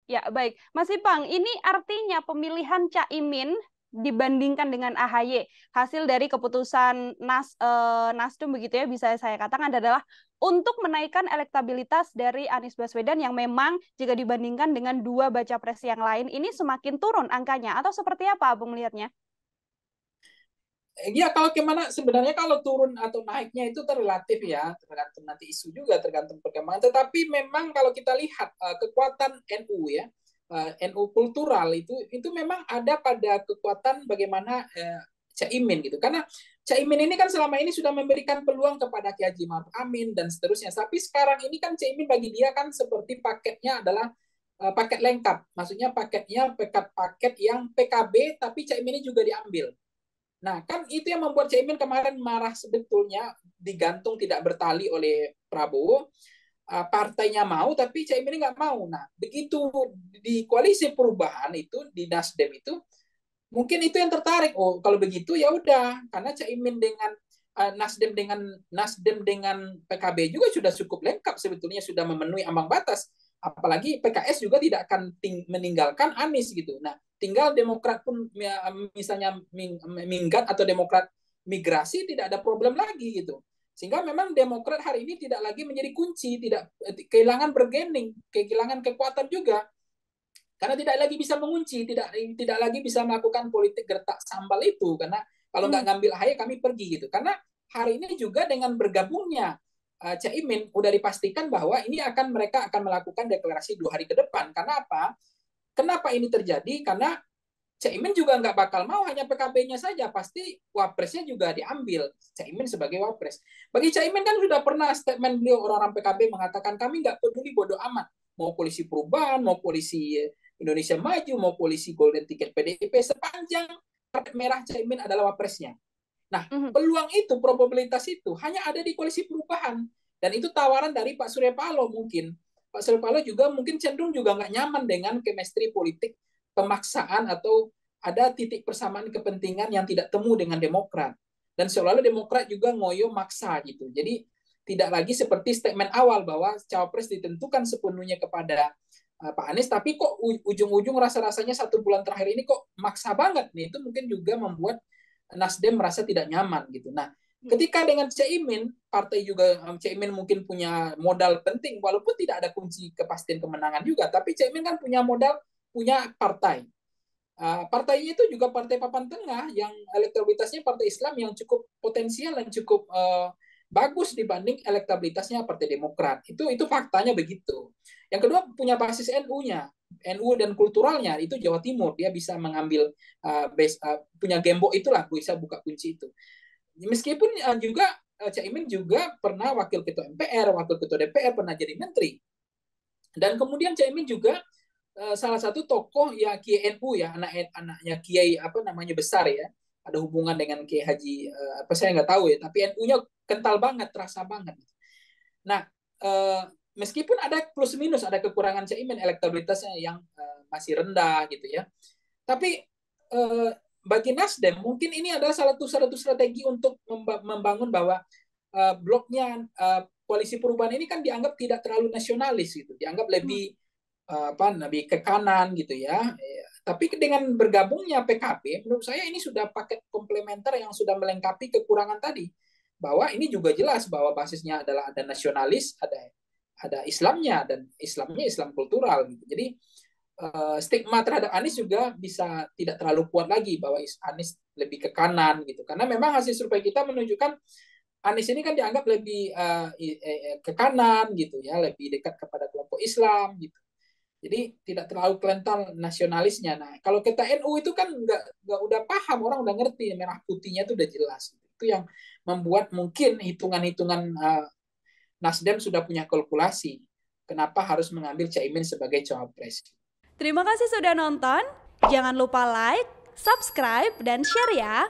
Ya, baik. Mas Ipang, ini artinya pemilihan Caimin dibandingkan dengan AHY, hasil dari keputusan Nasdem begitu ya, bisa saya katakan adalah untuk menaikkan elektabilitas dari Anies Baswedan yang memang jika dibandingkan dengan dua baca pres yang lain ini semakin turun angkanya, atau seperti apa Abang melihatnya? Ya kalau gimana sebenarnya kalau turun atau naiknya itu relatif ya, tergantung nanti isu juga, tergantung perkembangan. Tetapi memang kalau kita lihat kekuatan NU ya, NU kultural itu memang ada pada kekuatan bagaimana Caimin gitu. Karena Caimin ini kan selama ini sudah memberikan peluang kepada Ki Haji Maruf Amin dan seterusnya. Tapi sekarang ini kan Caimin bagi dia kan seperti paketnya adalah paket lengkap. Maksudnya paketnya paket yang PKB tapi Caimin ini juga diambil. Nah, kan itu yang membuat Caimin kemarin marah sebetulnya digantung tidak bertali oleh Prabowo. Partainya mau, tapi Caimin nggak mau. Nah, begitu di koalisi perubahan itu, di Nasdem itu, mungkin itu yang tertarik. Oh, kalau begitu ya udah, karena Caimin dengan Nasdem dengan PKB juga sudah cukup lengkap sebetulnya, sudah memenuhi ambang batas. Apalagi PKS juga tidak akan meninggalkan Anies gitu. Nah, tinggal Demokrat pun ya, misalnya minggat atau Demokrat migrasi tidak ada problem lagi gitu. Sehingga memang Demokrat hari ini tidak lagi menjadi kunci, tidak kehilangan bergening, kehilangan kekuatan juga karena tidak lagi bisa mengunci, tidak lagi bisa melakukan politik gertak sambal itu karena kalau nggak Hmm. ngambil ahy kami pergi gitu. Karena hari ini juga dengan bergabungnya Caimin udah dipastikan bahwa ini mereka akan melakukan deklarasi 2 hari ke depan. Karena apa? Kenapa ini terjadi? Karena Caimin juga nggak bakal mau hanya PKB-nya saja, pasti wapresnya juga diambil Caimin sebagai wapres. Bagi Caimin kan sudah pernah statement beliau orang-orang PKB mengatakan kami nggak peduli bodoh amat mau polisi perubahan, mau polisi Indonesia Maju, mau polisi Golden Ticket PDIP sepanjang karpet merah Caimin adalah wapresnya. Nah, Mhm. peluang itu, probabilitas itu hanya ada di koalisi perubahan. Dan itu tawaran dari Pak Surya Paloh mungkin. Pak Surya Paloh juga mungkin cenderung juga nggak nyaman dengan chemistry politik pemaksaan atau ada titik persamaan kepentingan yang tidak temu dengan Demokrat. Dan seolah-olah Demokrat juga ngoyo maksa gitu. Jadi tidak lagi seperti statement awal bahwa cawapres ditentukan sepenuhnya kepada Pak Anies, tapi kok ujung-ujung rasa-rasanya 1 bulan terakhir ini kok maksa banget nih. Itu mungkin juga membuat Nasdem merasa tidak nyaman gitu. Nah, ketika dengan Caimin, partai juga Caimin mungkin punya modal penting walaupun tidak ada kunci kepastian kemenangan juga, tapi Caimin kan punya modal, punya partai. Partainya itu juga partai papan tengah yang elektabilitasnya partai Islam yang cukup potensial dan cukup bagus dibanding elektabilitasnya Partai Demokrat. Itu faktanya begitu. Yang kedua punya basis NU-nya. NU dan kulturalnya itu Jawa Timur, dia bisa mengambil punya gembok itulah, bisa buka kunci itu. Meskipun juga Caimin juga pernah wakil ketua MPR, wakil ketua DPR, pernah jadi menteri. Dan kemudian Caimin juga salah satu tokoh ya Kiai NU ya, anaknya Kiai apa namanya besar ya, ada hubungan dengan Kiai Haji apa saya nggak tahu ya, tapi NU-nya kental banget, terasa banget. Nah, eh, meskipun ada plus minus, ada kekurangan Caimin elektabilitasnya yang masih rendah gitu ya, tapi bagi Nasdem mungkin ini adalah salah satu strategi untuk membangun bahwa bloknya koalisi perubahan ini kan dianggap tidak terlalu nasionalis gitu, dianggap lebih apa lebih ke kanan gitu ya. Tapi dengan bergabungnya PKB, menurut saya ini sudah paket komplementer yang sudah melengkapi kekurangan tadi. Bahwa ini juga jelas bahwa basisnya adalah ada nasionalis, ada Islamnya dan Islamnya Islam kultural gitu. Jadi stigma terhadap Anies juga bisa tidak terlalu kuat lagi bahwa Anies lebih ke kanan gitu. Karena memang hasil survei kita menunjukkan Anies ini kan dianggap lebih ke kanan gitu ya, lebih dekat kepada kelompok Islam gitu. Jadi tidak terlalu kental nasionalisnya. Nah, kalau kita NU itu kan nggak udah paham, orang udah ngerti merah putihnya itu udah jelas. Itu yang membuat mungkin hitungan-hitungan Nasdem sudah punya kalkulasi. Kenapa harus mengambil Caimin sebagai cawapres? Terima kasih sudah nonton. Jangan lupa like, subscribe, dan share ya.